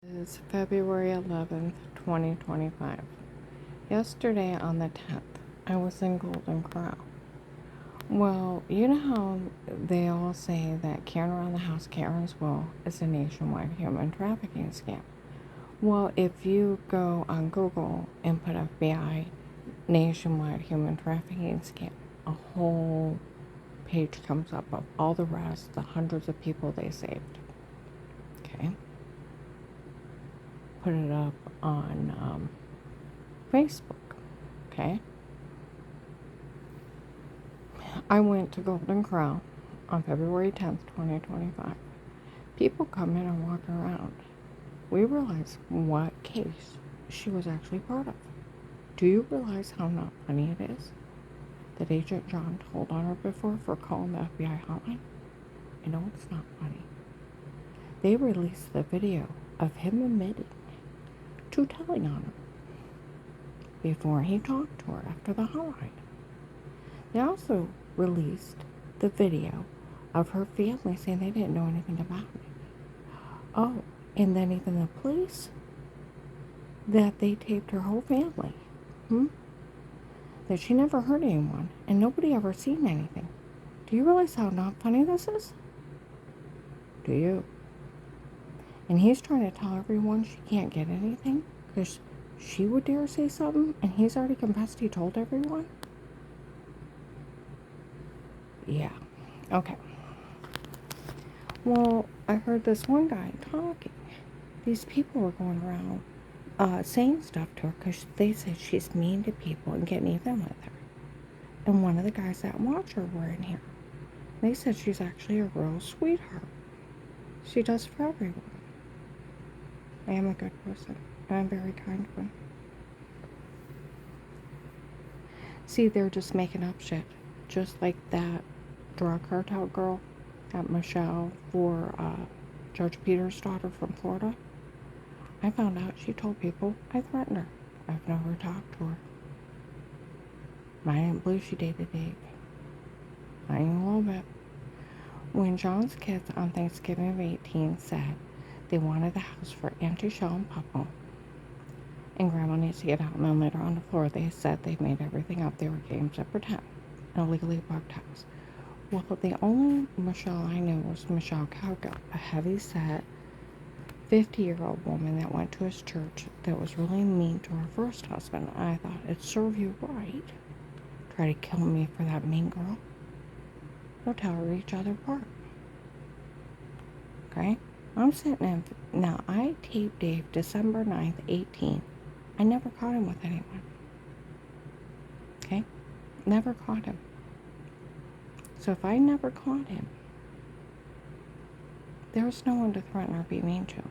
It's February 11th, 2025. Yesterday on the 10th, I was in Golden Corral. Well, you know how they all say that Karen Around the House, Karen's Will is a nationwide human trafficking scam. Well, if you go on Google and put FBI nationwide human trafficking scam, a whole page comes up of all the rest, the hundreds of people they saved. Okay? Put it up on Facebook. Okay? I went to Golden Corral on February 10th, 2025. People come in and walk around. We realize what case she was actually part of. Do you realize how not funny it is that Agent John told on her before for calling the FBI hotline? I know it's not funny. They released the video of him admitting to telling on her before he talked to her after the hotline. They also released the video of her family saying they didn't know anything about it. Oh, and then even the police, that they taped her whole family. That she never hurt anyone, and nobody ever seen anything. Do you realize how not funny this is? Do you? And he's trying to tell everyone she can't get anything because she would dare say something, and he's already confessed he told everyone? Yeah. Okay. Well, I heard this one guy talking. These people were going around saying stuff to her because they said she's mean to people and getting even with her. And one of the guys that watch her were in here. They said she's actually a real sweetheart. She does for everyone. I am a good person, and I'm a very kind one. See, they're just making up shit. Just like that drug cartel girl, that Michelle, for Judge Peter's daughter from Florida. I found out she told people I threatened her. I've never talked to her. I didn't believe she dated Dave. Not even a little bit. When John's kids on Thanksgiving of 18 said they wanted the house for Auntie Shell and Papa, and Grandma needs to get out, and then later on the floor they said they made everything up. They were games to pretend. An illegally bugged house. Well, the only Michelle I knew was Michelle Cowgill, a heavy-set 50-year-old woman that went to his church that was really mean to her first husband. I thought, it'd serve you right. Try to kill me for that mean girl. They'll tear each other apart. Okay? I'm sitting in... Now, I taped Dave December 9th, 18. I never caught him with anyone. Okay? Never caught him. So if I never caught him, there was no one to threaten or be mean to.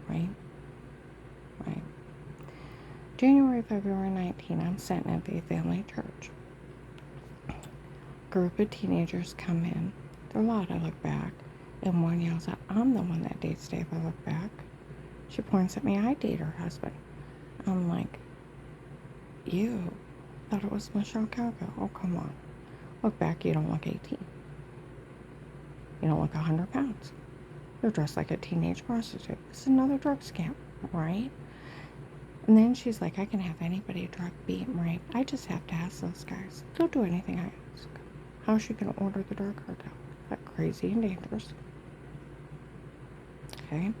Right? Right. January, February 19, I'm sitting at the family church. Group of teenagers come in. They're loud. I look back, and one yells out, "I'm the one that dates Dave." I look back. She points at me. I date her husband. I'm like, you thought it was Michelle Cowgill. Oh, come on. Look back, you don't look 18. You don't look 100 pounds. You're dressed like a teenage prostitute. It's another drug scam, right? And then she's like, I can have anybody drug, beat, and rape. I just have to ask those guys. They'll do anything I ask. How's she going to order the drug cartel? That crazy and dangerous. Okay?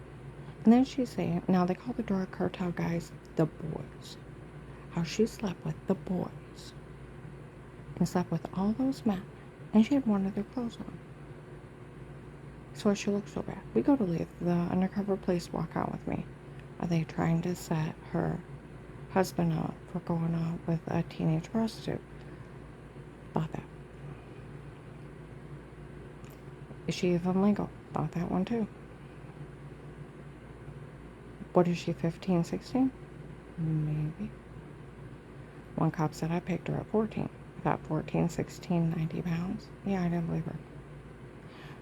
And then she's saying, now they call the drug cartel guys the boys. How she slept with the boys. And slept with all those men. And she had one of their clothes on. So she looked so bad. We go to leave. The undercover police walk out with me. Are they trying to set her husband up for going out with a teenage prostitute? Thought that. Is she even legal? Thought that one too. What is she, 15, 16? Maybe. One cop said I picked her at 14. About 14, 16, 90 pounds. Yeah, I didn't believe her.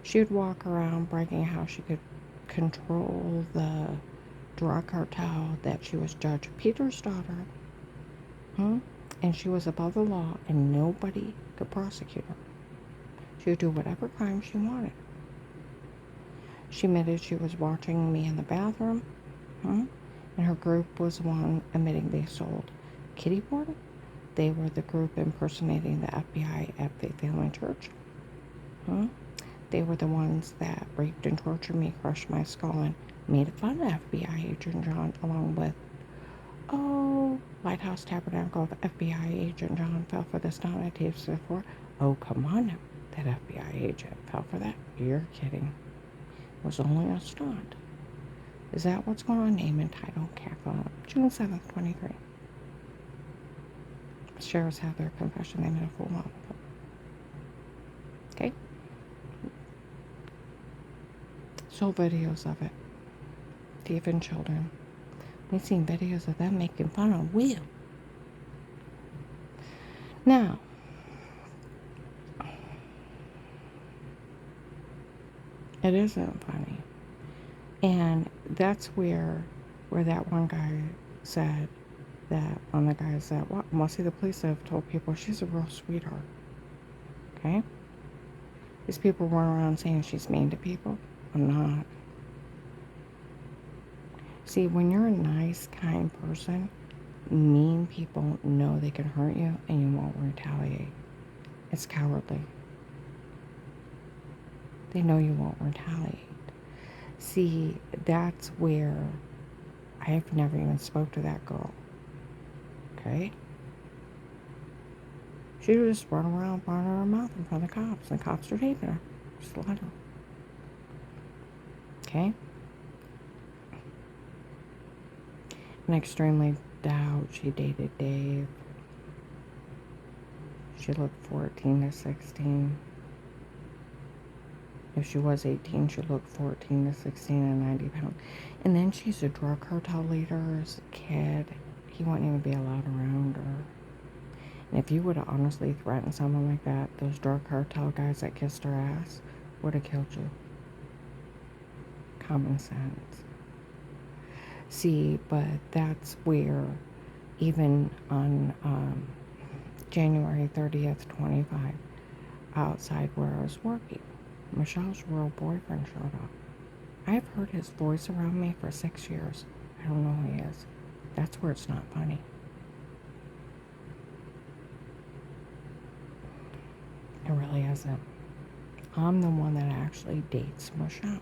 She would walk around bragging how she could control the drug cartel, that she was Judge Peter's daughter. And she was above the law and nobody could prosecute her. She would do whatever crime she wanted. She admitted she was watching me in the bathroom Huh? And her group was the one admitting they sold kitty porn. They were the group impersonating the FBI at Faith Family Church. Huh? They were the ones that raped and tortured me, crushed my skull, and made fun of FBI Agent John, along with, Lighthouse Tabernacle FBI Agent John fell for the stunt I taped before. Oh, come on now. That FBI agent fell for that? You're kidding. It was only a stunt. Is that what's going on? Name and title, CAFA, June 7th, 23. Sheriffs have their confession. They made a fool out of it. Okay? So videos of it. Thieving children. We've seen videos of them making fun of Will. Now, it isn't funny. And that's where that one guy said that, one of the guys said, well, see, the police have told people she's a real sweetheart. Okay? These people run around saying she's mean to people. I'm not. See, when you're a nice, kind person, mean people know they can hurt you and you won't retaliate. It's cowardly. They know you won't retaliate. See, that's where I've never even spoke to that girl. Okay? She would just run around running her mouth in front of the cops, and the cops are taping her. Just let her. Okay? And extremely doubt she dated Dave. She looked 14 to 16. If she was 18, she looked 14 to 16 and 90 pounds. And then she's a drug cartel leader as a kid. He wouldn't even be allowed around her. And if you would have honestly threatened someone like that, those drug cartel guys that kissed her ass would have killed you. Common sense. See, but that's where, even on January 30th, 25, outside where I was working, Michelle's real boyfriend showed up. I've heard his voice around me for 6 years. I don't know who he is. That's where it's not funny. It really isn't. I'm the one that actually dates Michelle.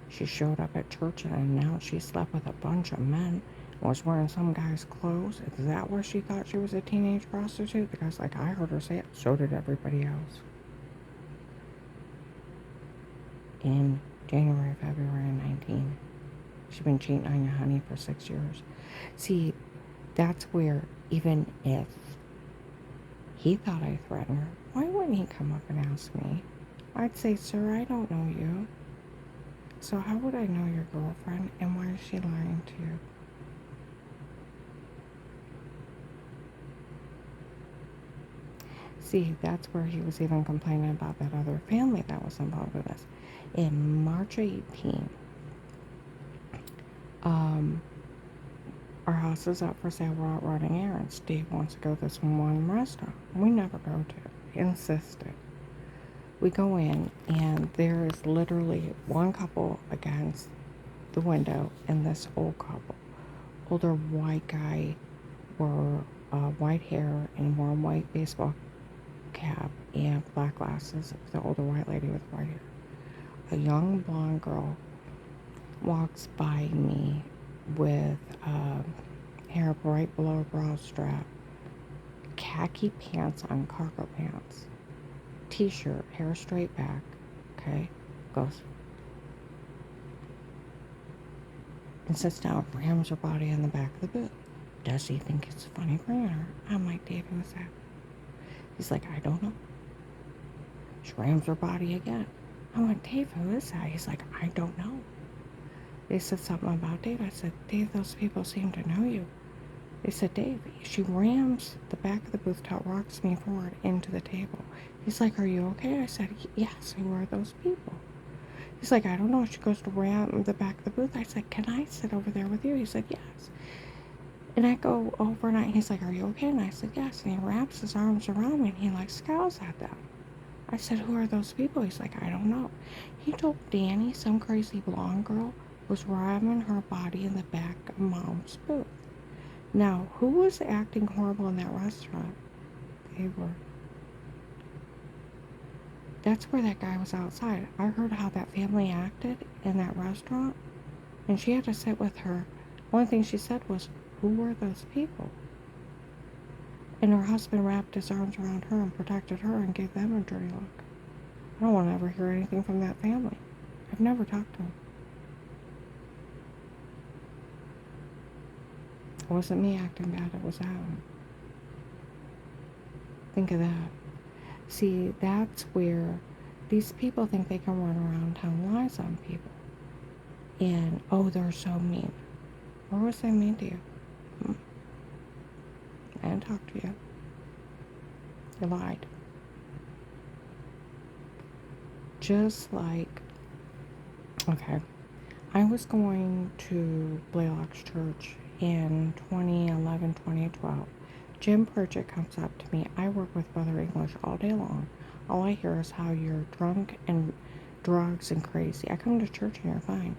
She showed up at church and announced she slept with a bunch of men and was wearing some guy's clothes. Is that where she thought she was a teenage prostitute? Because, like, I heard her say it. So did everybody else. In January, February 19. She's been cheating on your honey for 6 years. See, that's where, even if he thought I threatened her, why wouldn't he come up and ask me? I'd say, sir, I don't know you. So how would I know your girlfriend, and why is she lying to you? See, that's where he was even complaining about that other family that was involved with this. In March 18, our house is up for sale. We're out running errands. Dave wants to go to this one restaurant we never go to. Insisted. We go in, and there is literally one couple against the window and this old couple. Older white guy wore white hair and wore a white baseball cap and black glasses. The older white lady with white hair. A young blonde girl walks by me with hair right below her bra strap, khaki pants on, cargo pants, t-shirt, hair straight back, okay, goes and sits down, rams her body in the back of the booth. Does he think it's funny bringing her? I'm like, Dave, who's that? He's like, I don't know. She rams her body again. I'm like, Dave, who is that? He's like, I don't know. They said something about Dave. I said, Dave, those people seem to know you. They said, Dave, she rams the back of the booth till rocks me forward into the table. He's like, are you okay? I said, yes, who are those people? He's like, I don't know. She goes to ram the back of the booth. I said, can I sit over there with you? He said, yes. And I go over and he's like, are you okay? And I said, yes. And he wraps his arms around me and he like scowls at them. I said, who are those people? He's like, I don't know. He told Danny, some crazy blonde girl, was ramming her body in the back of Mom's booth. Now, who was acting horrible in that restaurant? They were. That's where that guy was outside. I heard how that family acted in that restaurant, and she had to sit with her. One thing she said was, who were those people? And her husband wrapped his arms around her and protected her and gave them a dirty look. I don't want to ever hear anything from that family. I've never talked to them. It wasn't me acting bad, it was them. Think of that. See, that's where these people think they can run around telling lies on people. And, oh, they're so mean. Where was I mean to you? I didn't talk to you. You lied. Just like, okay, I was going to Blaylock's church in 2011, 2012. Jim Pritchett comes up to me. I work with Brother English all day long. All I hear is how you're drunk and drugs and crazy. I come to church and you're fine.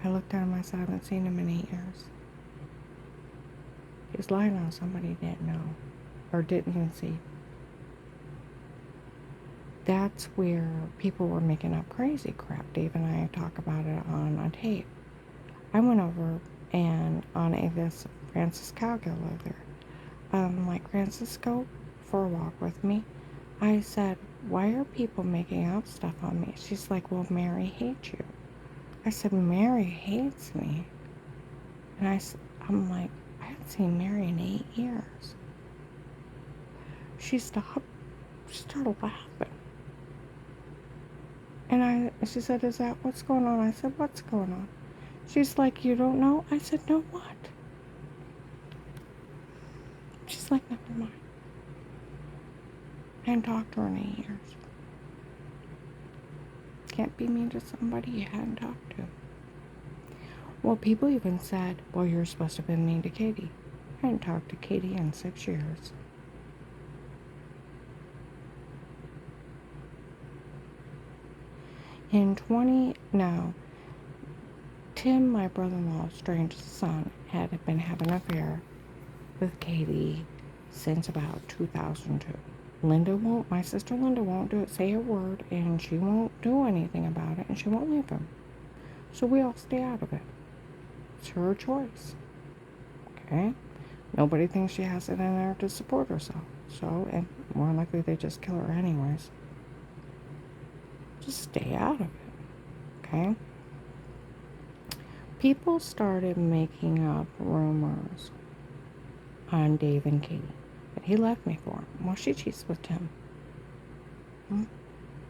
I looked at him, I said, I haven't seen him in 8 years. He's lying on somebody he didn't know or didn't even see. That's where people were making up crazy crap. Dave and I talk about it on a tape. I went over and on this Francis Cowgill lived there. Like, Francis, go for a walk with me. I said, why are people making up stuff on me? She's like, well, Mary hates you. I said, Mary hates me. And I'm like, I haven't seen Mary in 8 years. She stopped. She started laughing. And she said, is that what's going on? I said, what's going on? She's like, you don't know? I said, no, what? She's like, never mind. I hadn't talked to her in 8 years. Can't be mean to somebody you hadn't talked to. Well, people even said, well, you're supposed to have been mean to Katie. I hadn't talked to Katie in 6 years. Tim, my brother-in-law's strange son, had been having an affair with Katie since about 2002. My sister Linda won't say a word, and she won't do anything about it, and she won't leave him. So we all stay out of it. It's her choice. Okay? Nobody thinks she has it in there to support herself. So, and more likely they just kill her anyways. Just stay out of it. Okay? People started making up rumors on Dave and Katie that he left me for him. Well, she cheats with Tim.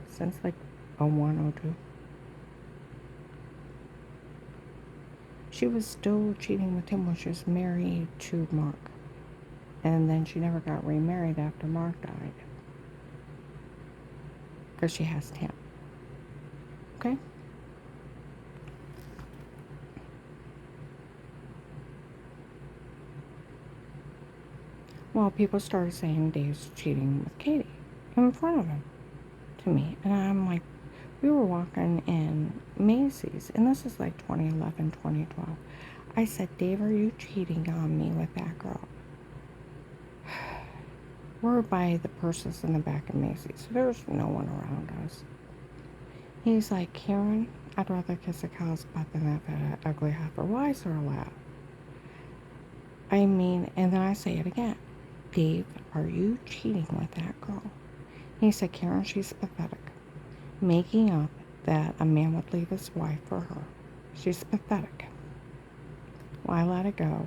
Since like 01, 02. She was still cheating with him when she was married to Mark. And then she never got remarried after Mark died. Because she has Tim. Okay? Well, people started saying Dave's cheating with Katie in front of him to me. And I'm like, we were walking in Macy's, and this is like 2011, 2012. I said, Dave, are you cheating on me with that girl? We're by the purses in the back of Macy's. There's no one around us. He's like, Karen, I'd rather kiss a cow's butt than have an ugly heifer. Why is there a laugh? I mean, and then I say it again. Dave, are you cheating with that girl? He said, Karen, she's pathetic. Making up that a man would leave his wife for her. She's pathetic. Well, I let it go.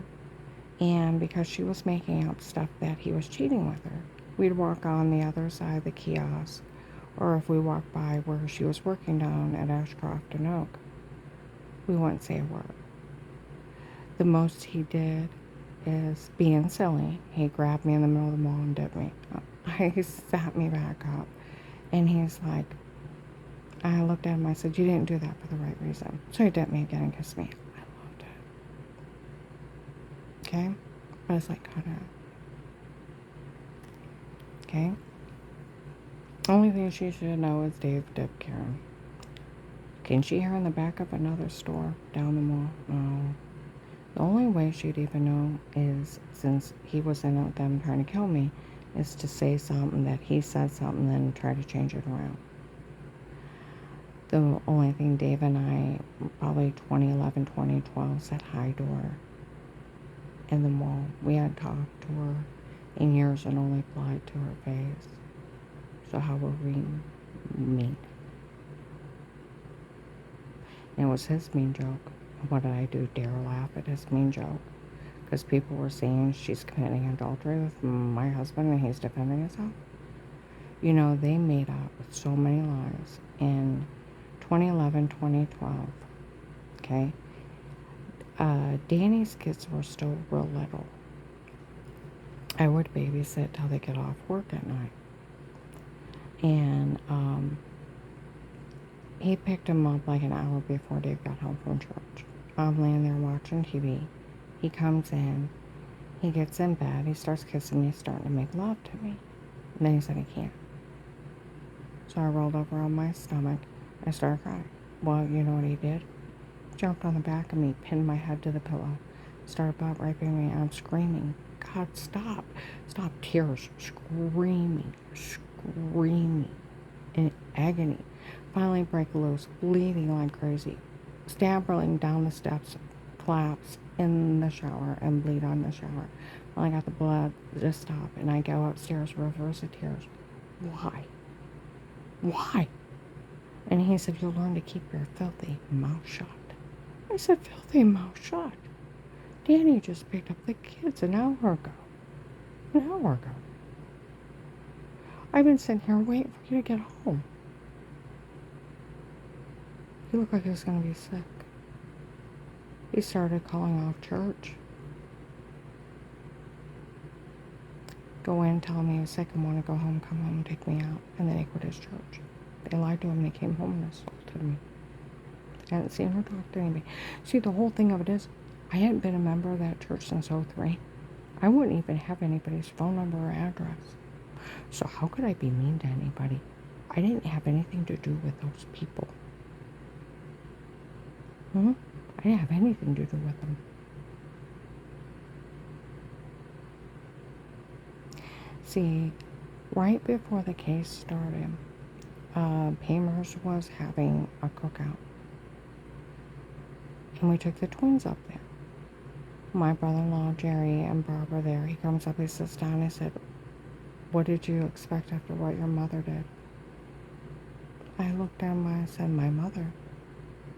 And because she was making up stuff that he was cheating with her, we'd walk on the other side of the kiosk. Or if we walked by where she was working down at Ashcroft and Oak, we wouldn't say a word. The most he did is being silly. He grabbed me in the middle of the mall and dipped me. He sat me back up. And he's like, I looked at him, I said, you didn't do that for the right reason. So he dipped me again and kissed me. I loved it. Okay? I was like, cut it. Okay? Only thing she should know is Dave dipped Karen. Can she hear in the back of another store down the mall? No. The only way she'd even know is, since he was in with them trying to kill me, is to say something that he said something, then try to change it around. The only thing Dave and I, probably 2011, 2012, said hi to her in the mall. We hadn't talked to her in years and only lied to her face. So how would we meet? And it was his mean joke. What did I do? Dare laugh at his mean joke? Because people were saying she's committing adultery with my husband and he's defending himself. You know, they made up with so many lies in 2011, 2012. Okay? Danny's kids were still real little. I would babysit till they get off work at night. And he picked him up like an hour before Dave got home from church. I'm laying there watching TV. He comes in. He gets in bed. He starts kissing me, starting to make love to me. And then he said he can't. So I rolled over on my stomach. I started crying. Well, you know what he did? Jumped on the back of me, pinned my head to the pillow, started butt raping me, and I'm screaming, God, stop. Stop. Tears. Screaming. In agony. Finally break loose, bleeding like crazy. Stabbing down the steps, collapse in the shower, and bleed on the shower. Finally got the blood to stop, and I go upstairs, reverse of tears. Why? Why? And he said, you'll learn to keep your filthy mouth shut. I said, filthy mouth shut? Danny just picked up the kids an hour ago. An hour ago. I've been sitting here waiting for you to get home. He looked like he was going to be sick. He started calling off church. Go in, tell him he was sick and want to go home, come home, take me out. And then he quit his church. They lied to him and he came home and assaulted me. I hadn't seen her talk to anybody. See, the whole thing of it is, I hadn't been a member of that church since '03. I wouldn't even have anybody's phone number or address. So how could I be mean to anybody? I didn't have anything to do with those people. I didn't have anything to do with them. See, right before the case started, Pamers was having a cookout. And we took the twins up there. My brother-in-law, Jerry, and Bob were there. He comes up, he sits down, he said, what did you expect after what your mother did? I looked at him and I said, my mother?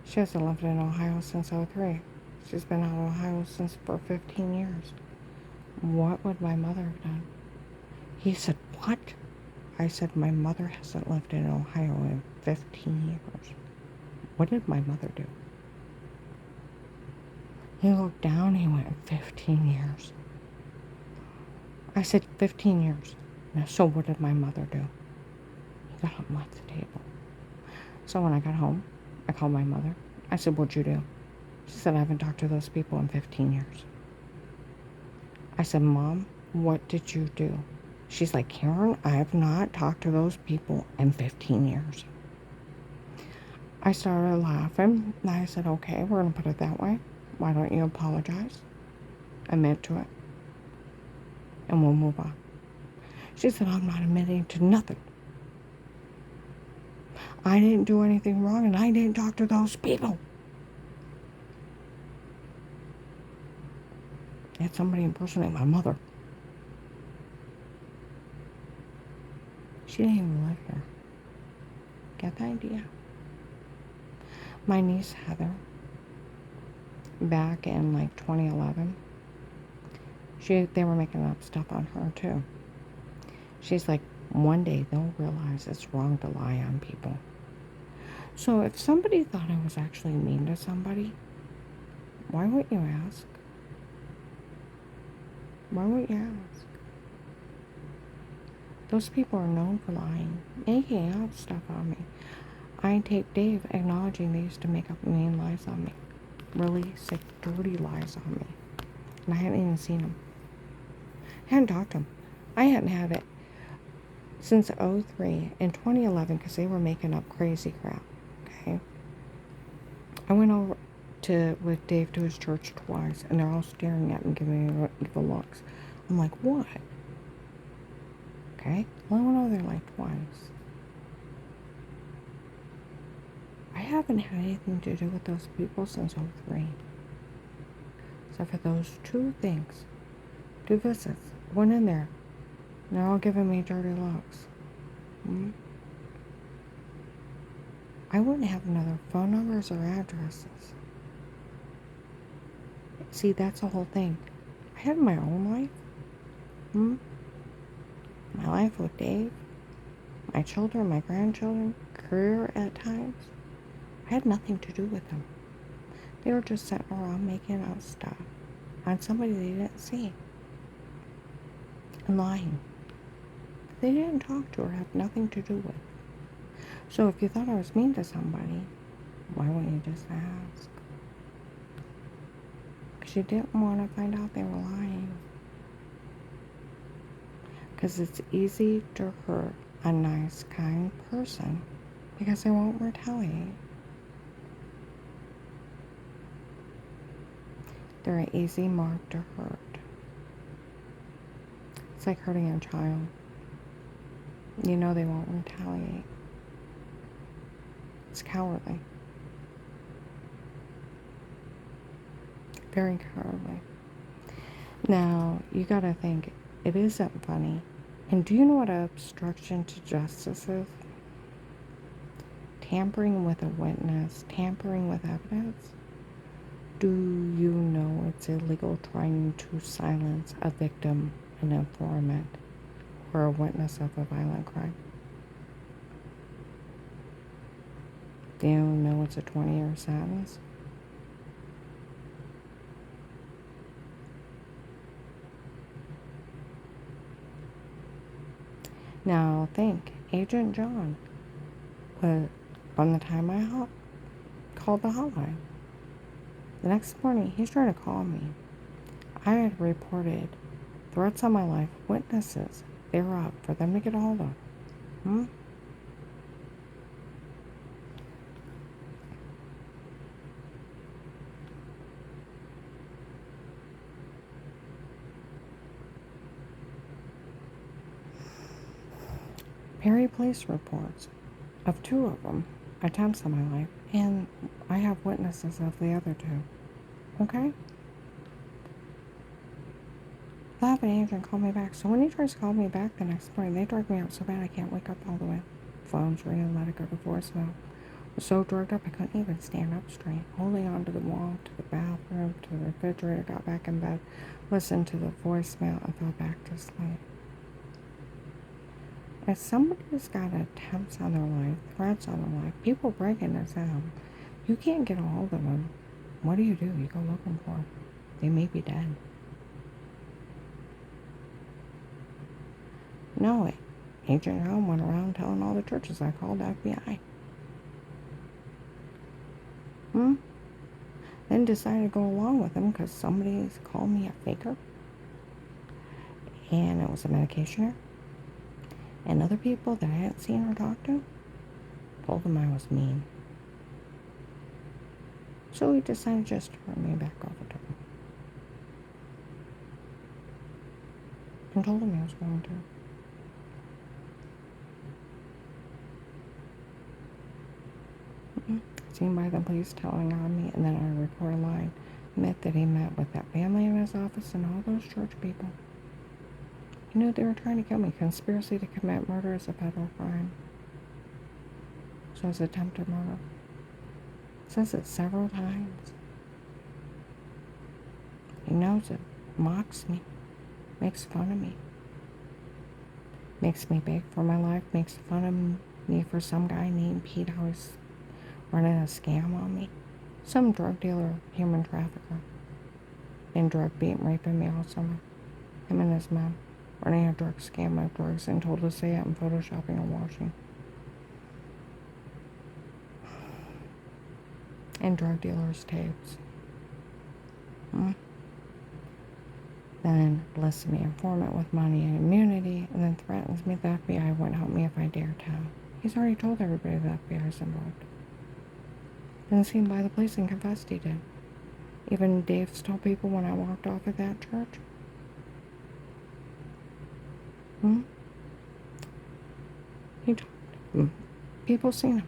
She hasn't lived in Ohio since '03. She's been out of Ohio for 15 years. What would my mother have done? He said, what? I said, my mother hasn't lived in Ohio in 15 years. What did my mother do? He looked down, he went, 15 years. I said, 15 years. Now, so what did my mother do? He got up and left the table. So when I got home, I called my mother. I said, what'd you do? She said, I haven't talked to those people in 15 years. I said, Mom, what did you do? She's like, Karen, I have not talked to those people in 15 years. I started laughing, and I said, okay, we're going to put it that way. Why don't you apologize? Admit to it. And we'll move on. She said, I'm not admitting to nothing. I didn't do anything wrong, and I didn't talk to those people. Had somebody impersonate my mother. She didn't even live here. Get the idea? My niece Heather, back in like 2011, they were making up stuff on her too. She's like, one day they'll realize it's wrong to lie on people. So if somebody thought I was actually mean to somebody, why wouldn't you ask? Why wouldn't you ask? Those people are known for lying, making up stuff on me. I take Dave acknowledging they used to make up mean lies on me. Really sick, dirty lies on me. And I hadn't even seen them. I hadn't talked to them. I hadn't had it since '03 and 2011 because they were making up crazy crap. Okay? I went over with Dave to his church twice, and they're all staring at me, giving me evil looks. I'm like, what? Okay? I only went over there like twice. I haven't had anything to do with those people since '03. Except for those two things. 2 visits. Went in there. And they're all giving me dirty looks. I wouldn't have another phone numbers or addresses. See, that's the whole thing. I had my own life. My life with Dave, my children, my grandchildren, career at times. I had nothing to do with them. They were just sitting around making up stuff on somebody they didn't see. And lying. They didn't talk to or have nothing to do with. So if you thought I was mean to somebody, why wouldn't you just ask? Because you didn't want to find out they were lying. Because it's easy to hurt a nice, kind person because they won't retaliate. They're an easy mark to hurt. It's like hurting a child. You know they won't retaliate. It's cowardly. Very cowardly. Now, you gotta think, it isn't funny. And do you know what obstruction to justice is? Tampering with a witness, tampering with evidence. Do you know it's illegal trying to silence a victim, an informant, or a witness of a violent crime? Do you know it's a 20-year sentence? Now think, Agent John was, from the time I called the hotline, the next morning he's trying to call me. I had reported threats on my life, witnesses. They were up for them to get a hold of. Perry Police reports of 2 of them, attempts on my life, and I have witnesses of the other 2. Okay? I'll have an agent call me back. So when he tries to call me back the next morning, they drug me out so bad I can't wake up all the way. Phone's ringing, let it go to voicemail. I was so drugged up I couldn't even stand up straight. Holding on to the wall, to the bathroom, to the refrigerator, got back in bed, listened to the voicemail, and fell back to sleep. If somebody's got attempts on their life, threats on their life, people breaking this out, you can't get a hold of them. What do? You go looking for them. They may be dead. No, Agent John went around telling all the churches I called the FBI. Then decided to go along with them because somebody's called me a faker. And it was a medication error. And other people that I hadn't seen or talked to told them I was mean. So he decided just to turn me back over to him. And told him he was going to. Seen by the police telling on me, and then I record a line. Admit that he met with that family in his office and all those church people. He knew they were trying to kill me. Conspiracy to commit murder is a federal crime. So it's attempted murder. Says it several times. He knows it. Mocks me. Makes fun of me. Makes me beg for my life. Makes fun of me for some guy named Pete always running a scam on me. Some drug dealer, human trafficker. Been drug beating, raping me all summer. Him and his men. Running a drug scam of drugs and told to say it and photoshopping and washing. And drug dealers' tapes. Then lists me informant with money and immunity, and then threatens me the FBI won't help me if I dare tell. He's already told everybody the FBI is involved. Been seen by the police and confessed he did. Even Dave's told people when I walked off at that church. He told people seen him,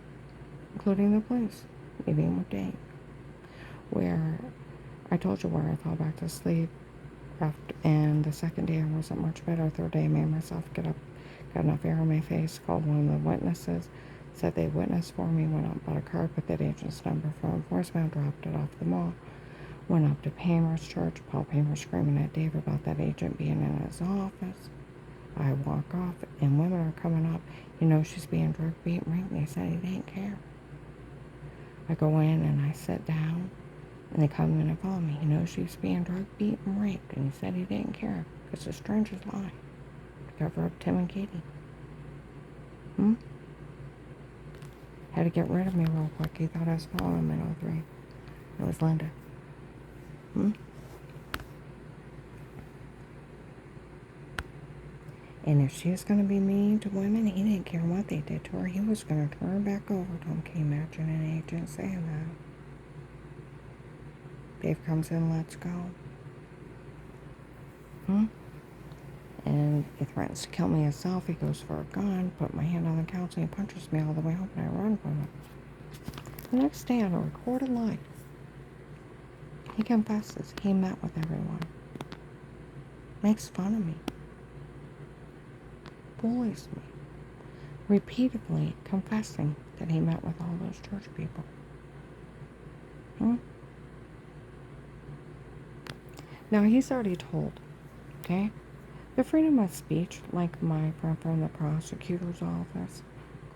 including the police, meeting with Dave. Where I told you where I fell back to sleep. And the second day I wasn't much better. Third day I made myself get up, got enough air in my face, called one of the witnesses, said they witnessed for me, went out, bought a card, put that agent's number for enforcement, dropped it off the mall, went up to Paymer's church. Paul Paymer screaming at Dave about that agent being in his office. I walk off and women are coming up. You know she's being drug beat and raped. And they said he didn't care. I go in and I sit down. And they come in and follow me. You know she was being drug beat and raped. And he said he didn't care. It's the strangest lie. To cover up Tim and Katie. Had to get rid of me real quick. He thought I was following him in 03. It was Linda. And if she was going to be mean to women, he didn't care what they did to her. He was going to turn her back over to him. Can you imagine an agent saying that? Dave comes in, let's go. And he threatens to kill me himself. He goes for a gun, put my hand on the couch, and he punches me all the way home, and I run from him. The next day on a recorded line, he confesses he met with everyone. Makes fun of me. Bullies me. Repeatedly confessing that he met with all those church people. Now, he's already told, okay? The freedom of speech, like my friend from the prosecutor's office,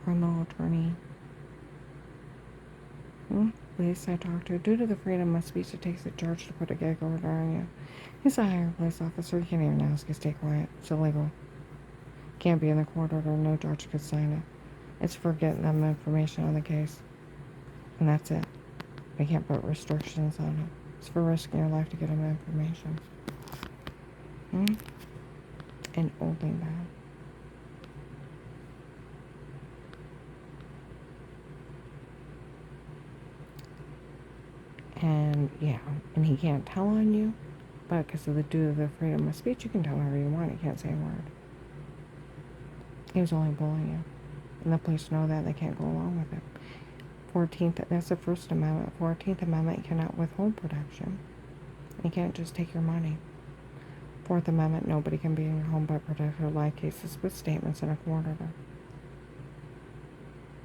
criminal attorney, police I talked to, due to the freedom of speech, it takes a judge to put a gag order on you. He's a higher police officer. You can't even ask you to stay quiet. It's illegal. Can't be in the court order. No judge could sign it. It's for getting them information on the case. And that's it. They can't put restrictions on it. It's for risking your life to get them information. And only that. And yeah, and he can't tell on you, but because of the due to the freedom of speech, you can tell whatever you want. You can't say a word. He was only bullying you. And the police know that. They can't go along with it. 14th, that's the First Amendment. 14th Amendment, you cannot withhold protection. You can't just take your money. 4th Amendment, nobody can be in your home but protect your life cases with statements in a court order.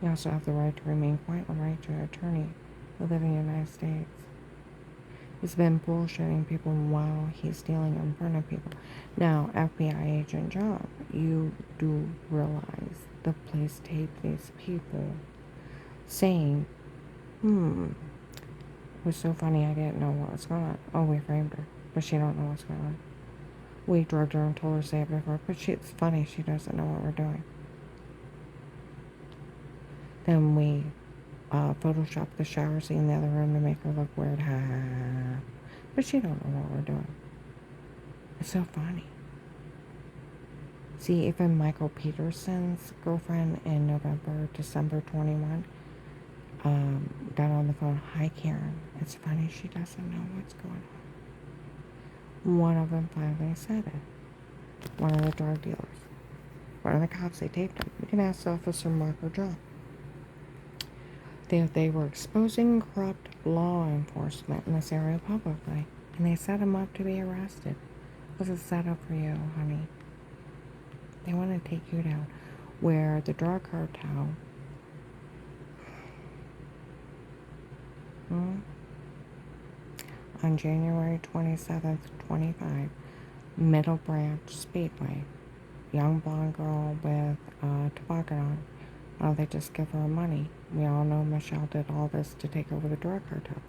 You also have the right to remain quiet and the right to an attorney who live in the United States. He's been bullshitting people while he's stealing in front of people. Now, FBI agent John, you do realize the police taped these people saying, it was so funny I didn't know what was going on. Oh, we framed her, but she don't know what's going on. We drugged her and told her to say it before, but it's funny, she doesn't know what we're doing. Then we photoshopped the shower scene in the other room to make her look weird. But she don't know what we're doing. It's so funny. See, even Michael Peterson's girlfriend in December 21, got on the phone. Hi, Karen. It's funny, she doesn't know what's going on. One of them finally said it. One of the drug dealers. One of the cops, they taped him. You can ask Officer Mark or John. They were exposing corrupt law enforcement in this area publicly. And they set him up to be arrested. It was a setup for you, honey. They want to take you down. Where the drug cartel on January 27th, 25, Middle Branch Speedway. Young blonde girl with a toboggan on. Well, they just give her money. We all know Michelle did all this to take over the drug cartel.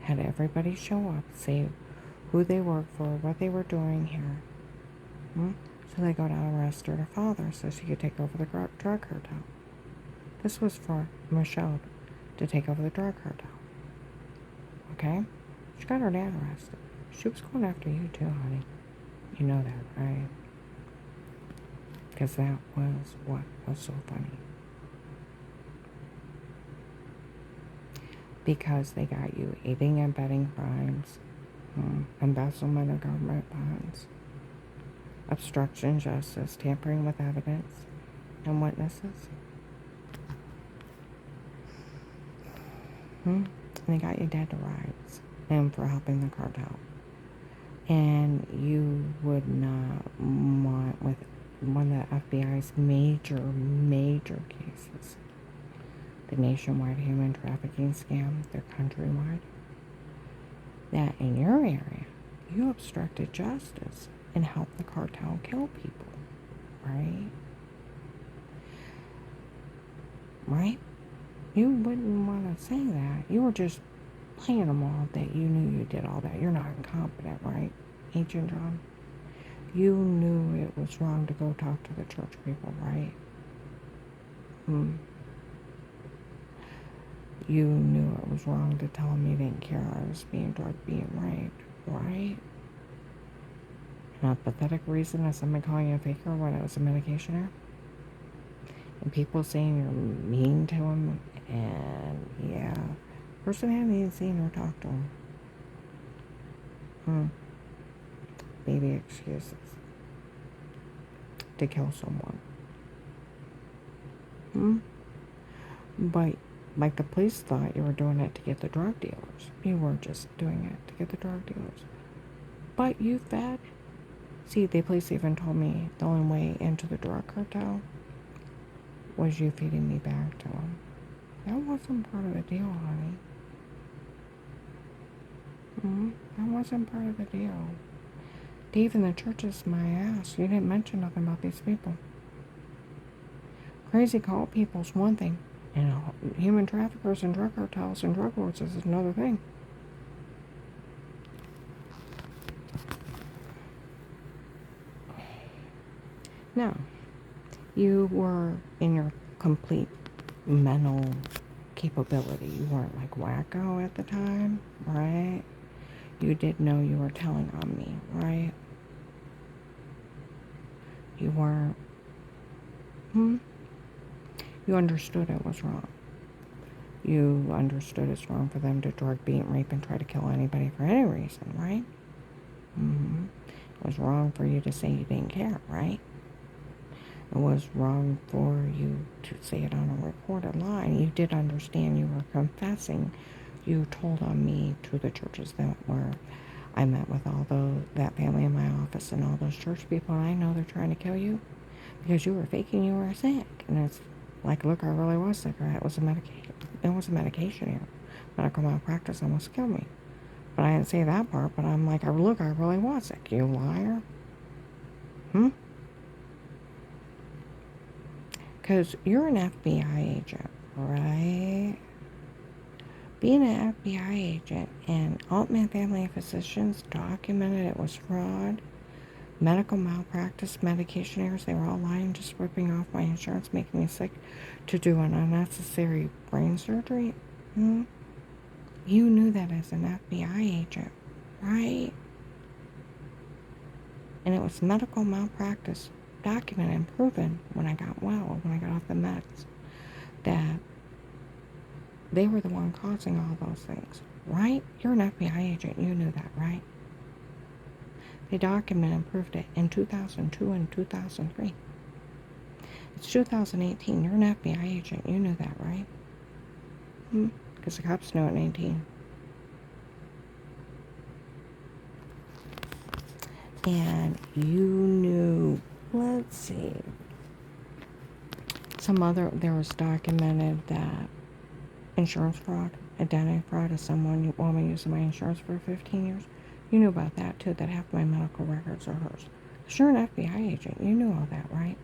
Had everybody show up, say who they work for, what they were doing here. So they go down and arrest her father so she could take over the drug cartel. This was for Michelle to take over the drug cartel. Okay? She got her dad arrested. She was going after you too, honey. You know that, right? Because that was what was so funny. because they got you aiding and abetting crimes, embezzlement of government funds, obstruction of justice, tampering with evidence and witnesses. They got you dead to rights and for helping the cartel. And you would not want, with one of the FBI's major cases, the nationwide human trafficking scam, they're countrywide, that in your area, you obstructed justice and helped the cartel kill people, right? Right? You wouldn't want to say that. You were just playing them all that you knew you did all that. You're not incompetent, right, Agent John? You knew it was wrong to go talk to the church people, right? You knew it was wrong to tell them you didn't care I was being drugged, being raped, right? And a pathetic reason is somebody calling you a faker when it was a medication error? And people saying you're mean to them, and yeah, person hadn't even seen or talked to him. Baby excuses to kill someone. But like the police thought you were doing it to get the drug dealers. You weren't just doing it to get the drug dealers. But you fed. See, the police even told me the only way into the drug cartel was you feeding me back to them. That wasn't part of the deal, honey. That wasn't part of the deal. Dave, in the churches, my ass, you didn't mention nothing about these people. Crazy cult people's one thing, and human traffickers and drug cartels and drug lords is another thing. Now, you were in your complete mental capability. You weren't like wacko at the time, right? You did know you were telling on me, right? You weren't. You understood it was wrong. You understood it's wrong for them to drug, beat, rape, and try to kill anybody for any reason, right? It was wrong for you to say you didn't care, right? It was wrong for you to say it on a recorded line. You did understand you were confessing. You told on me to the churches that were, I met with all that family in my office and all those church people, and I know they're trying to kill you because you were faking you were sick. And it's like, look, I really was sick. It was a medication. It was a medication here. Medical malpractice almost killed me. But I didn't say that part, but I'm like, look, I really was sick. You liar. Because you're an FBI agent, right? Being an FBI agent and Altman Family Physicians documented it was fraud, medical malpractice, medication errors. They were all lying, just ripping off my insurance, making me sick to do an unnecessary brain surgery. You knew that as an FBI agent, right? And it was medical malpractice, documented and proven when I got well, when I got off the meds, that they were the one causing all those things, right? You're an FBI agent. You knew that, right? They documented and proved it in 2002 and 2003. It's 2018. You're an FBI agent. You knew that, right? Because the cops knew it in 18. And you knew, let's see, there was documented that insurance fraud, identity fraud is someone, woman using my insurance for 15 years. You knew about that too, that half my medical records are hers. Because you're an FBI agent. You knew all that, right?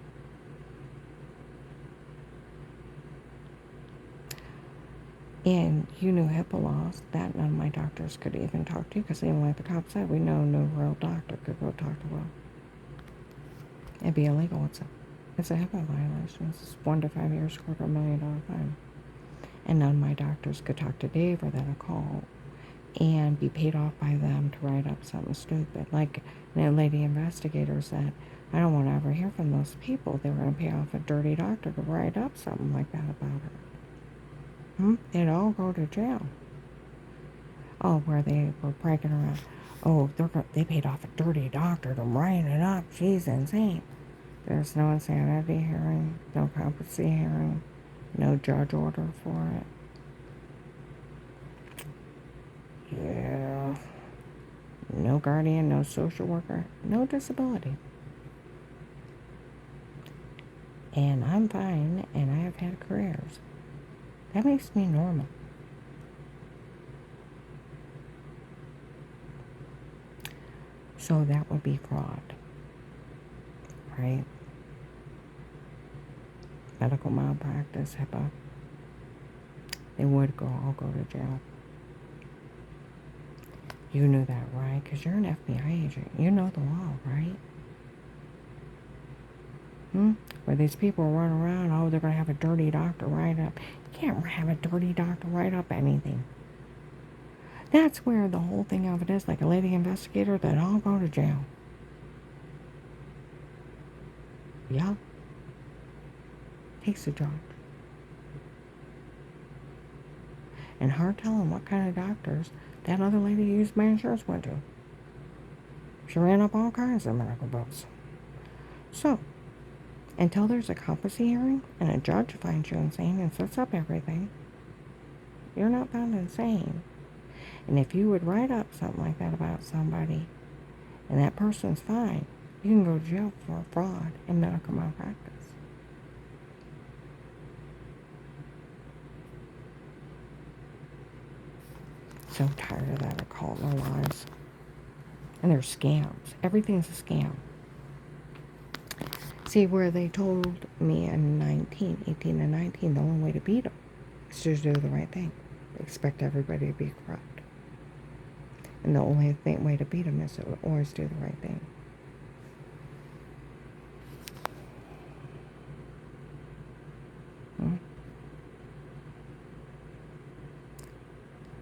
And you knew HIPAA laws that none of my doctors could even talk to you because even like the cops said, we know no real doctor could go talk to Will. It'd be illegal. It's a HIPAA violation. It's 1 to 5 years, $250,000 fine. And none of my doctors could talk to Dave or then a call and be paid off by them to write up something stupid. Like the lady investigator said, I don't want to ever hear from those people. They were going to pay off a dirty doctor to write up something like that about her. They'd all go to jail. Oh, where they were bragging around. Oh, they paid off a dirty doctor to write it up. She's insane. There's no insanity hearing, no competency hearing, no judge order for it. Yeah. No guardian, no social worker, no disability. And I'm fine, and I have had careers. That makes me normal. So that would be fraud, right? Medical malpractice, HIPAA. They would all go to jail. You knew that, right? Because you're an FBI agent. You know the law, right? Where these people run around, oh, they're going to have a dirty doctor write up. You can't have a dirty doctor write up anything. That's where the whole thing of it is, like a lady investigator, that all go to jail. Yeah. Takes a judge. And hard telling what kind of doctors that other lady who used my insurance went to. She ran up all kinds of medical bills. So, until there's a competency hearing and a judge finds you insane and sets up everything, you're not found insane. And if you would write up something like that about somebody and that person's fine, you can go to jail for fraud and medical malpractice. So tired of that occult and their lies. And they're scams. Everything's a scam. See, where they told me in 18 and 19, the only way to beat them is to do the right thing. They expect everybody to be corrupt. And the only way to beat them is to always do the right thing.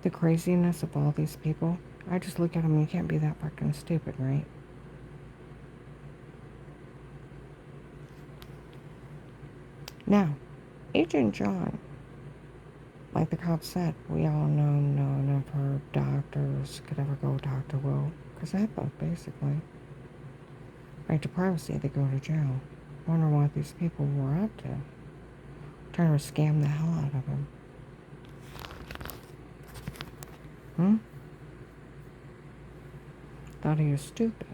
The craziness of all these people, I just look at them and you can't be that fucking stupid, right? Now, Agent John, like the cops said, we all know none of her doctors could ever go Dr. Will, because HIPAA, basically. Right to privacy, they go to jail. Wonder what these people were up to. Trying to scam the hell out of him. Thought he was stupid.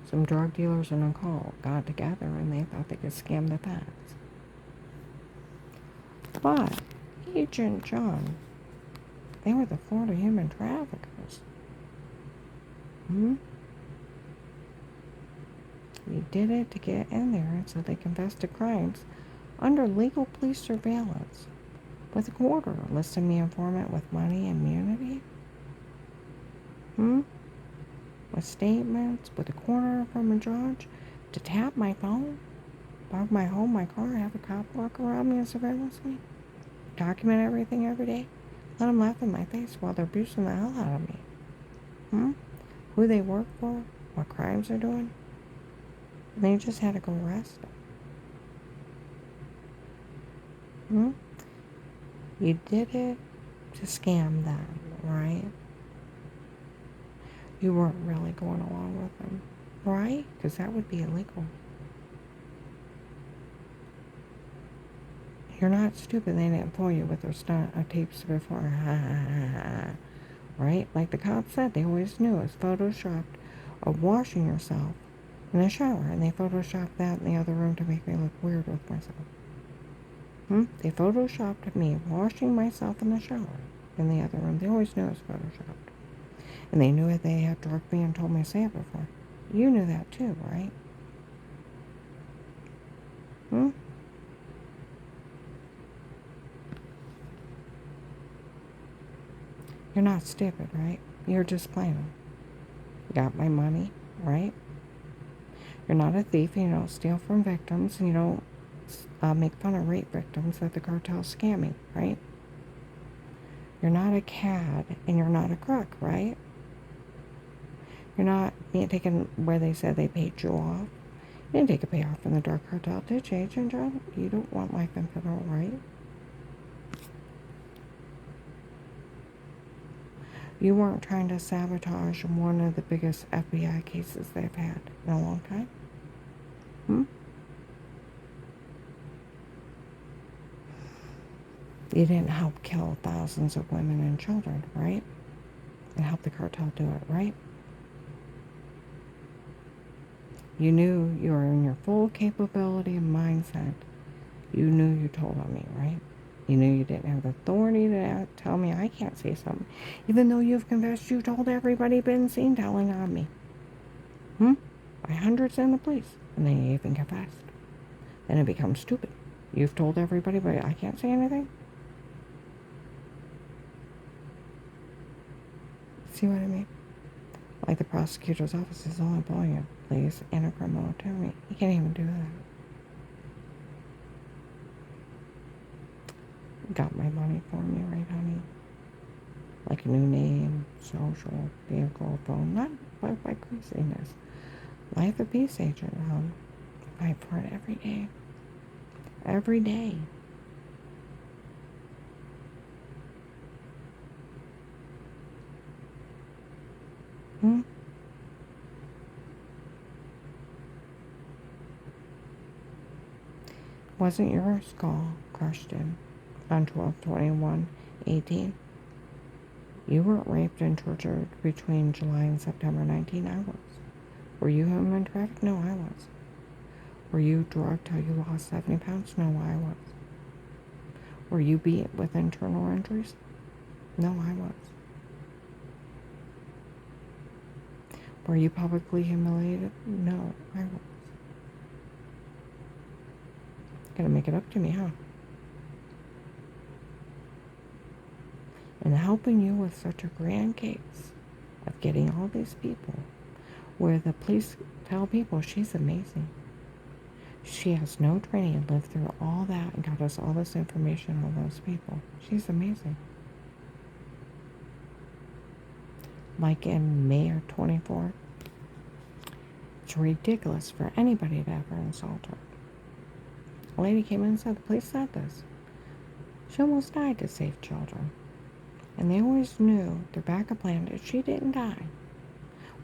Some drug dealers in a cult got together and they thought they could scam the feds. But Agent John, they were the Florida human traffickers. They did it to get in there so they confessed to crimes under legal police surveillance with a court order listing me informant with money immunity. With statements, with a court order from a judge to tap my phone, bug my home, my car, have a cop walk around me and surveillance me, document everything every day, let them laugh in my face while they're abusing the hell out of me. Who they work for, what crimes they're doing. And they just had to go arrest them. You did it to scam them, right? You weren't really going along with them, right? Because that would be illegal. You're not stupid. They didn't fool you with their tapes before. Right? Like the cops said, they always knew it was photoshopped of washing yourself in the shower. And they photoshopped that in the other room to make me look weird with myself. They photoshopped me washing myself in the shower in the other room. They always knew it was photoshopped. And they knew it. They had drugged me and told me to say it before. You knew that too, right? You're not stupid, right? You're just playing. You got my money, right? You're not a thief, and you don't steal from victims, and you don't make fun of rape victims that the cartel's scamming, right? You're not a cad, and you're not a crook, right? You're not taking where they said they paid you off. You didn't take a payoff from the drug cartel, did you, Agent John? You don't want life in federal, right? You weren't trying to sabotage one of the biggest FBI cases they've had in a long time? Hmm? You didn't help kill thousands of women and children, right? And help the cartel do it, right? You knew you were in your full capability and mindset. You knew you told on me, right? You knew you didn't have the authority to tell me I can't say something. Even though you've confessed you told everybody been seen telling on me. By hundreds in the police. And then you even confessed. Then it becomes stupid. You've told everybody, but I can't say anything? See what I mean? Like the prosecutor's office is only employing a police and a criminal attorney. You can't even do that. Got my money for me, right, honey? Like a new name, social, vehicle, phone. Not by craziness. Life of peace agent, fight for it every day. Every day. Wasn't your skull crushed in on 12/21/18? You weren't raped and tortured between July and September 19. I was. Were you human trafficked? No, I was. Were you drugged till you lost 70 pounds? No, I was. Were you beat with internal injuries? No, I was. Were you publicly humiliated? No, I was. Gonna make it up to me, huh? And helping you with such a grand case of getting all these people, where the police tell people she's amazing. She has no training and lived through all that and got us all this information on those people. She's amazing. Like in May of 24, it's ridiculous for anybody to ever insult her. A lady came in and said, the police said this. She almost died to save children. And they always knew their backup plan if she didn't die.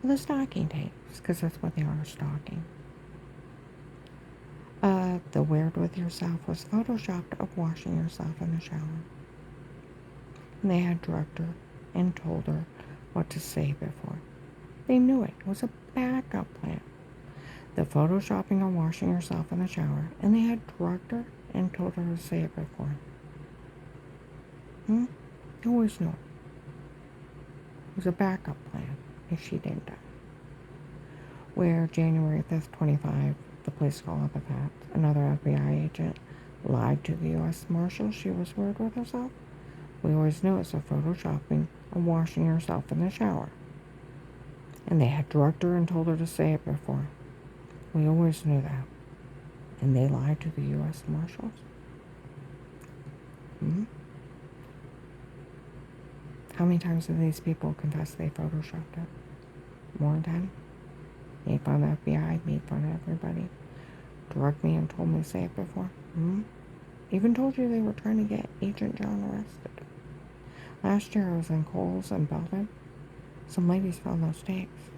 Well, the stalking tapes, because that's what they are, stalking. The weird with yourself was photoshopped of washing yourself in the shower. And they had drugged her and told her what to say before. They knew it. It was a backup plan. The photoshopping of washing herself in the shower, and they had drugged her and told her to say it before. They always knew it. It was a backup plan if she didn't die. Where January 5th, 25, the police call out the facts. Another FBI agent lied to the U.S. Marshal she was weird with herself. We always knew it was a photoshopping of washing herself in the shower. And they had drugged her and told her to say it before. We always knew that. And they lied to the U.S. Marshals. How many times have these people confessed they photoshopped it? More than 10? Made fun of the FBI, made fun of everybody. Drugged me and told me to say it before. Even told you they were trying to get Agent John arrested. Last year I was in Coles and Belden. Some ladies found those tapes.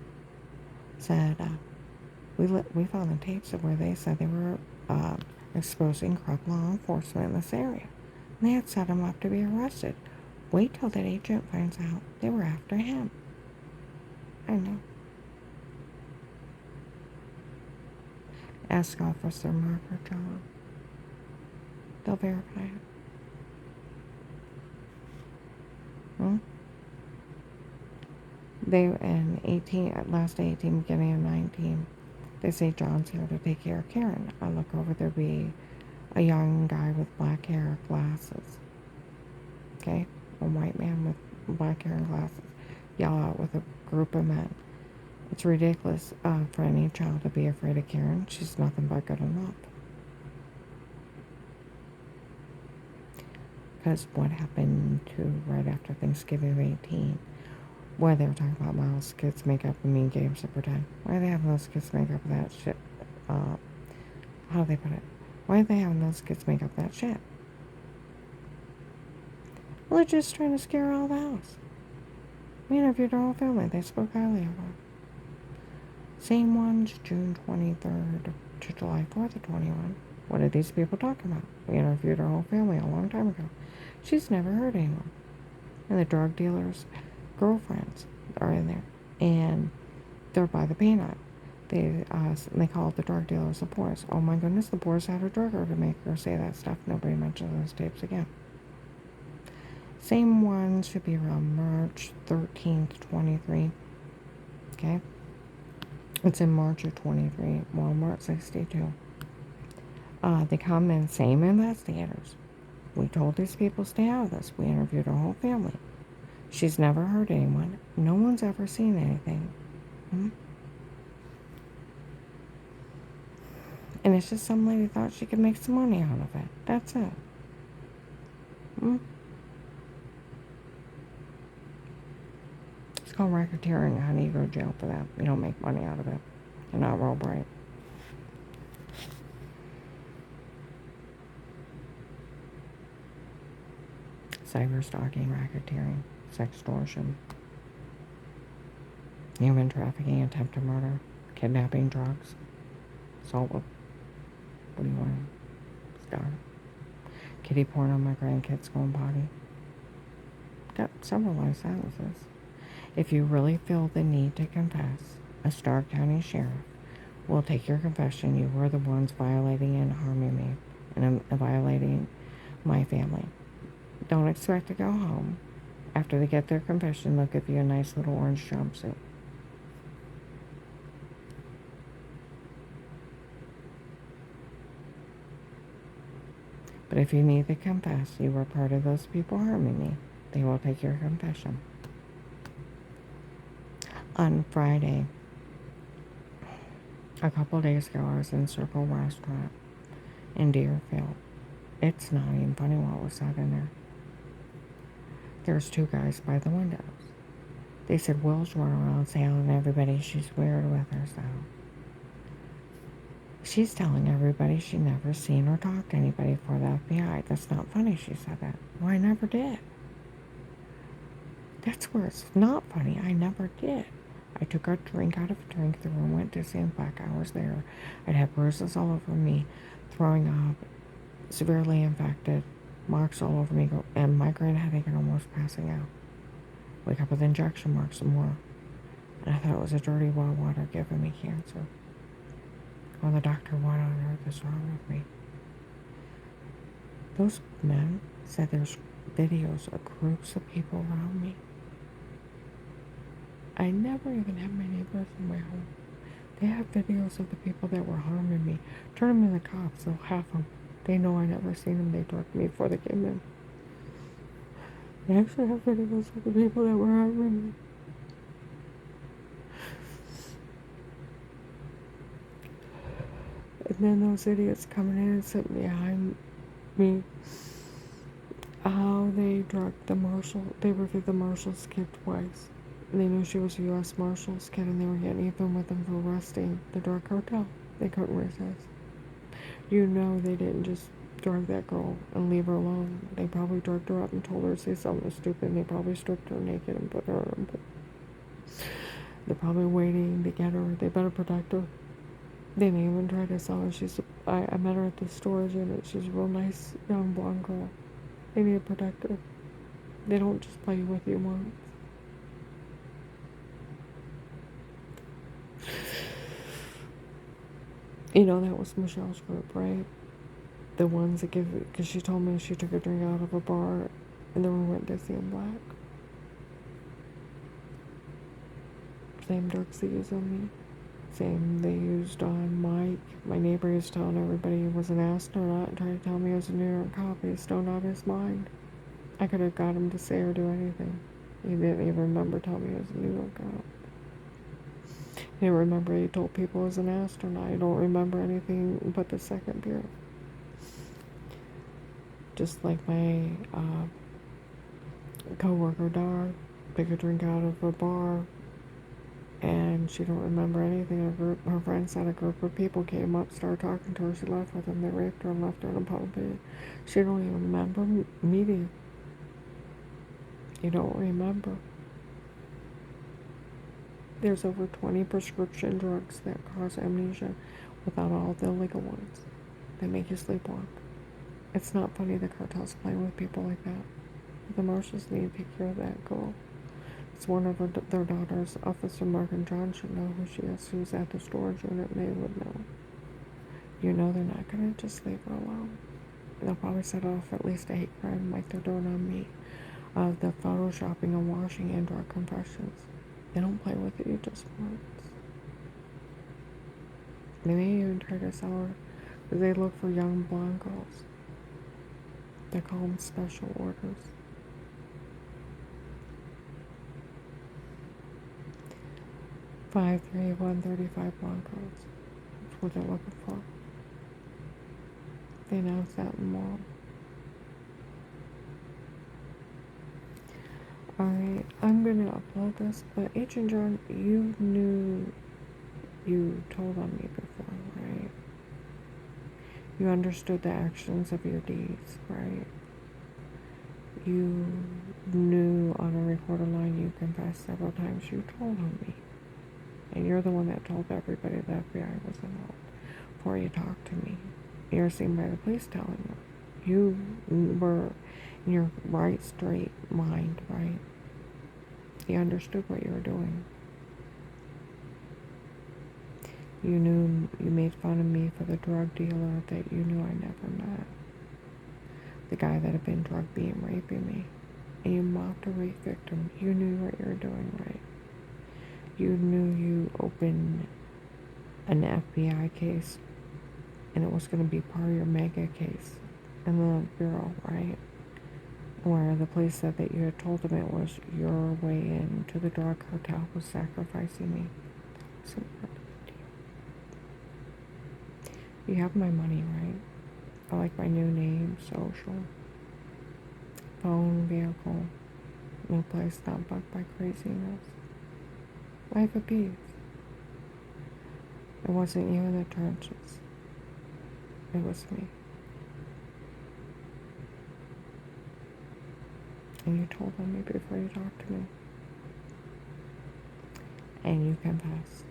Said, we found the tapes of where they said they were exposing corrupt law enforcement in this area. And they had set him up to be arrested. Wait till that agent finds out they were after him. I know. Ask Officer Margaret John. They'll verify it. They, in 18, last 18, beginning of 19, they say John's here to take care of Karen. I look over, there'll be a young guy with black hair, glasses. Okay? A white man with black hair and glasses. Yell out with a group of men. It's ridiculous for any child to be afraid of Karen. She's nothing but good enough. Because what happened to right after Thanksgiving of 18, where they were talking about Miles' kids make up and mean games to pretend. Why are they having those kids make up that shit? How do they put it? Why are they having those kids make up that shit? Well, they're just trying to scare all the house. We interviewed her whole family. They spoke highly of her. Same ones, June 23rd to July 4th of 21. What are these people talking about? We interviewed her whole family a long time ago. She's never hurt anyone. And the drug dealer's girlfriends are in there. And they're by the peanut. They call the drug dealers the boys. Oh my goodness, the boys had a drugger to make her say that stuff. Nobody mentions those tapes again. Same one should be around March 13th, 23. Okay? It's in March of 23. Walmart 62. They come in, same investigators. We told these people stay out of this. We interviewed her whole family. She's never hurt anyone. No one's ever seen anything. And it's just some lady thought she could make some money out of it. That's it. It's called racketeering, honey. You go to jail for that. You don't make money out of it. You're not real bright. Cyber stalking, racketeering, sextortion, human trafficking, attempted murder, kidnapping, drugs, assault. What do you want? Start. Kitty porn on my grandkids going potty. Got several life sentences. If you really feel the need to confess, a Stark County sheriff will take your confession. You were the ones violating and harming me and violating my family. Don't expect to go home. After they get their confession, they'll give you a nice little orange jumpsuit. But if you need to confess, you were part of those people harming me, they will take your confession. On Friday, a couple days ago, I was in Circle Restaurant in Deerfield. It's not even funny what was said in there. There's two guys by the windows. They said, Will's running around telling everybody she's weird with herself. She's telling everybody she never seen or talked to anybody for the FBI. That's not funny, she said that. Well, I never did. That's where it's not funny. I never did. I took a drink out of a drink. The room went disinfect. I was there. I'd have bruises all over me, throwing up, severely infected, marks all over me, and migraine headache and almost passing out. Wake up with injection marks and more. And I thought it was a dirty well water giving me cancer. Well, the doctor, what on earth is wrong with me? Those men said there's videos of groups of people around me. I never even had my neighbors in my home. They have videos of the people that were harming me. Turn them in the cops, they'll have them. They know I never seen them. They talked to me before they came in. They actually have videos of the people that were harming me. And then those idiots coming in and sitting behind me. How they drugged the marshal. They reviewed the marshal's kid twice. And they knew she was a U.S. Marshal's kid, and they were getting even with them for arresting the drug cartel. They couldn't resist. You know they didn't just drug that girl and leave her alone. They probably drugged her up and told her to say something stupid, and they probably stripped her naked and put her in. They're probably waiting to get her. They better protect her. They didn't even try to sell her. I met her at the storage unit. She's a real nice young blonde girl. They need to protect her. They don't just play with you once. You know, that was Michelle's group, right? The ones that give, because she told me she took a drink out of a bar and then we went Dizzy and Black. Same drugs they used on me. Same they used on Mike. My neighbor was telling everybody he was an astronaut and tried to tell me he was a New York cop. He's stoned out of his mind. I could have got him to say or do anything. He didn't even remember telling me he was a New York cop. He didn't remember he told people he was an astronaut. I don't remember anything but the second beer. Just like my co-worker Dar took a drink out of a bar and she don't remember anything. Her friends said a group of people came up, started talking to her. She left with them. They raped her and left her in a public bed. She don't even remember meeting. You don't remember. There's over 20 prescription drugs that cause amnesia without all the illegal ones that make you sleepwalk. It's not funny the cartels play with people like that. The Marshalls need to take care of that girl. It's one of their daughters. Officer Morgan John should know who she is. Who's at the storage unit, and they would know. You know they're not going to just leave her alone. They'll probably set off at least a hate crime like they're doing on me. Of the photoshopping and washing and drug confessions. They don't play with you just once. They may even try to sell her because they look for young blonde girls. They call them special orders. 5'3", 135 blonde girls. That's what they're looking for. They announced that in the mall. Alright, I'm gonna upload this, but Agent John, you knew you told on me before, right? You understood the actions of your deeds, right? You knew on a recorded line you confessed several times you told on me. And you're the one that told everybody the FBI was involved before you talked to me. You're seen by the police telling you. You were in your right, straight mind, right? You understood what you were doing. You knew you made fun of me for the drug dealer that you knew I never met. The guy that had been drug being raping me. And you mocked a rape victim. You knew what you were doing, right? You knew you opened an FBI case and it was going to be part of your mega case in the bureau, right? Where the police said that you had told them it was your way into the drug cartel was sacrificing me. So, you have my money, right? I like my new name, social, phone, vehicle, no place not bugged by craziness. Life of peace. It wasn't you in the trenches. It was me. And you told on me before you talked to me. And you confessed.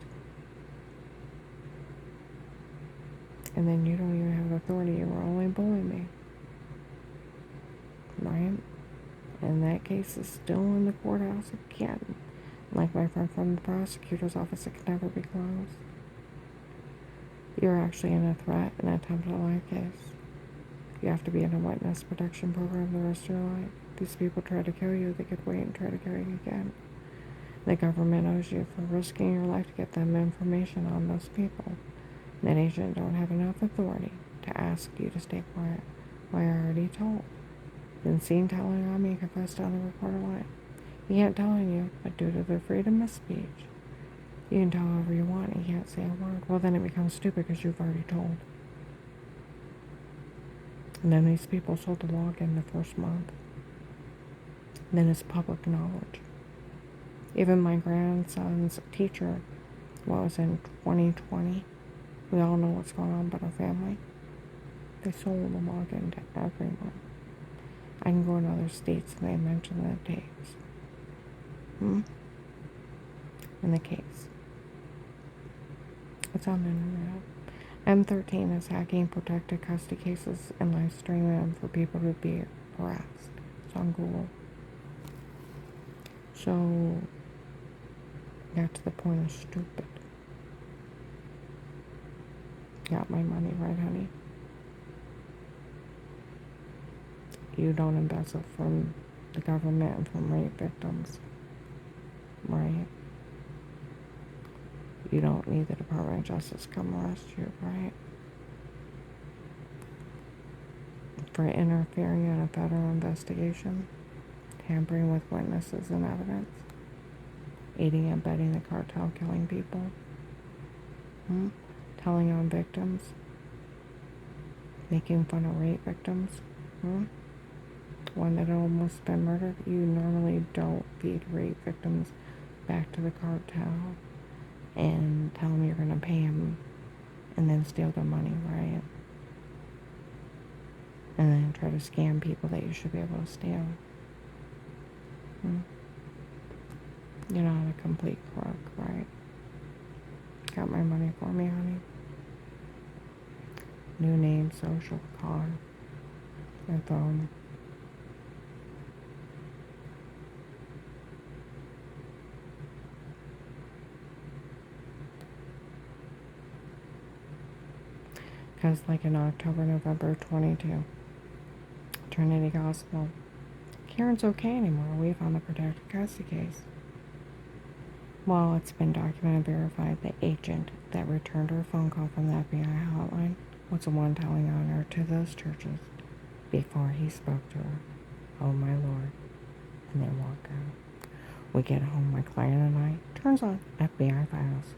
And then you don't even have authority. You were only bullying me. Right? And that case is still in the courthouse of Canton. Like my friend from the prosecutor's office, it can never be closed. You're actually in a threat, an attempted life case. You have to be in a witness protection program the rest of your life. These people try to kill you, they could wait and try to kill you again. The government owes you for risking your life to get them information on those people. And that agent don't have enough authority to ask you to stay quiet. Well, I already told. Been seen telling on me, confessed on the recorder line. He ain't telling you, but due to the freedom of speech, you can tell whoever you want and you can't say a word. Well, then it becomes stupid because you've already told. And then these people sold the login the first month. And then it's public knowledge. Even my grandson's teacher was in 2020. We all know what's going on about our family. They sold the login to everyone. I can go in other states and they mention the tapes. In the case. It's on the internet. M13 is hacking protected custody cases and live streaming them for people to be harassed. It's on Google. So, got to the point of stupid. Got my money, right, honey? You don't embezzle from the government and from rape victims, right? You don't need the Department of Justice come arrest you, right? For interfering in a federal investigation, tampering with witnesses and evidence, aiding and abetting the cartel killing people, telling on victims, making fun of rape victims, one that had almost been murdered. You normally don't feed rape victims back to the cartel and tell them you're going to pay them and then steal their money, right? And then try to scam people that you should be able to steal. You're not a complete crook, right? Got my money for me, honey? New name, social, car, and phone. Because like in October, November 22, Trinity Gospel. Karen's okay anymore. We found the protected custody case. Well, it's been documented and verified the agent that returned her phone call from the FBI hotline was the one telling on her to those churches before he spoke to her. Oh my Lord. And they walk out. We get home, my client and I, turns on FBI files.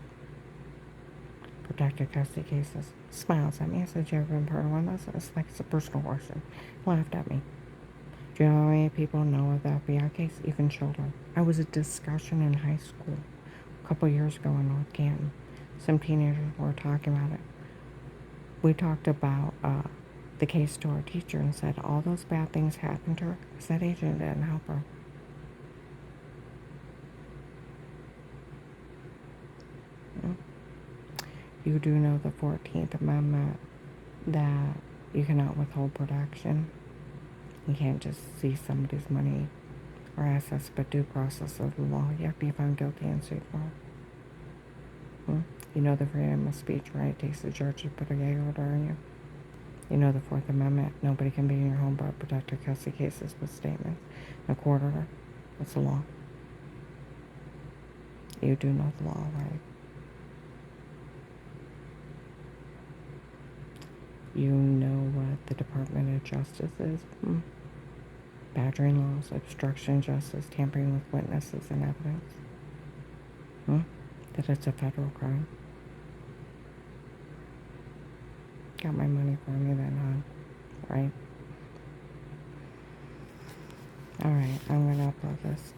Protected custody cases. Smiles at me. I said, you ever been part of one of those? It's like it's a personal question. Laughed at me. Do you know how many people know of the FBI case? Even children. I was a discussion in high school a couple years ago in North Canton. Some teenagers were talking about it. We talked about the case to our teacher and said all those bad things happened to her because that agent didn't help her. Mm. You do know the 14th Amendment that you cannot withhold protection. You can't just seize somebody's money or assets, but due process of the law. You have to be found guilty and sued for it. You know the freedom of speech, right? Takes the judge to put a gag order on you. You know the Fourth Amendment. Nobody can be in your home but protected custody cases with statements. A court order. That's the law. You do know the law, right? You know what the Department of Justice is? Badgering laws, obstruction of justice, tampering with witnesses and evidence. That it's a federal crime. Got my money for me then, huh? Right? Alright, I'm gonna upload this.